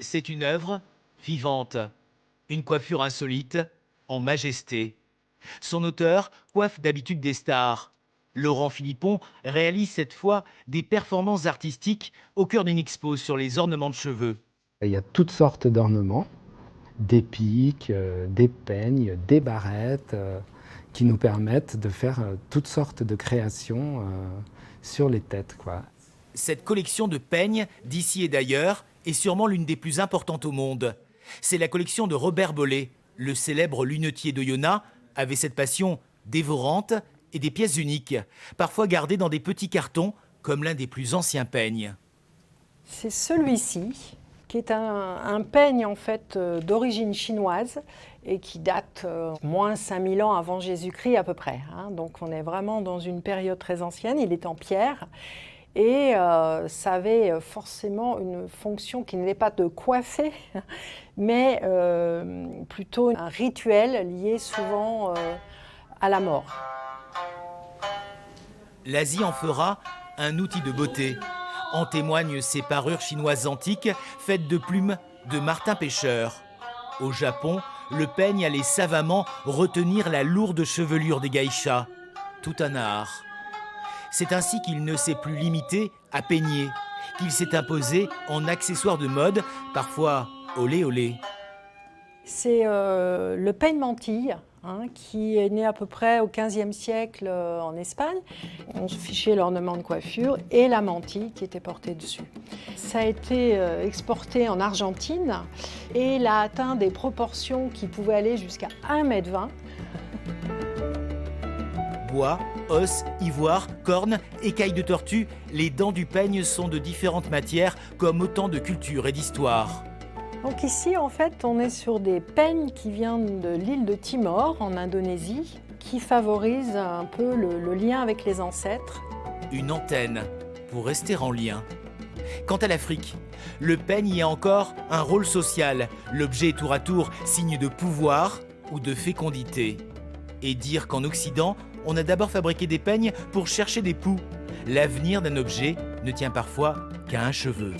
C'est une œuvre vivante, une coiffure insolite, en majesté. Son auteur coiffe d'habitude des stars. Laurent Philippon réalise cette fois des performances artistiques au cœur d'une expo sur les ornements de cheveux. Il y a toutes sortes d'ornements, des piques, des peignes, des barrettes, qui nous permettent de faire toutes sortes de créations sur les têtes, quoi. Cette collection de peignes d'ici et d'ailleurs est sûrement l'une des plus importantes au monde. C'est la collection de Robert Bollet. Le célèbre lunetier d'Oyonnax avait cette passion dévorante et des pièces uniques, parfois gardées dans des petits cartons, comme l'un des plus anciens peignes. C'est celui-ci, qui est un peigne en fait d'origine chinoise et qui date moins 5000 ans avant Jésus-Christ à peu près. Donc on est vraiment dans une période très ancienne, il est en pierre. Et ça avait forcément une fonction qui n'était pas de coiffer, mais plutôt un rituel lié souvent à la mort. L'Asie en fera un outil de beauté. En témoignent ces parures chinoises antiques faites de plumes de martin pêcheur. Au Japon, le peigne allait savamment retenir la lourde chevelure des geishas. Tout un art. C'est ainsi qu'il ne s'est plus limité à peigner, qu'il s'est imposé en accessoire de mode, parfois olé olé. C'est le peigne mantille, qui est né à peu près au XVe siècle en Espagne. On se fichait l'ornement de coiffure et la mantille qui était portée dessus. Ça a été exporté en Argentine et il a atteint des proportions qui pouvaient aller jusqu'à 1,20 m. Bois, os, ivoire, cornes, écailles de tortue, les dents du peigne sont de différentes matières comme autant de cultures et d'histoires. Donc ici, en fait, on est sur des peignes qui viennent de l'île de Timor, en Indonésie, qui favorisent un peu le lien avec les ancêtres. Une antenne pour rester en lien. Quant à l'Afrique, le peigne y a encore un rôle social. L'objet est tour à tour signe de pouvoir ou de fécondité. Et dire qu'en Occident, on a d'abord fabriqué des peignes pour chercher des poux. L'avenir d'un objet ne tient parfois qu'à un cheveu.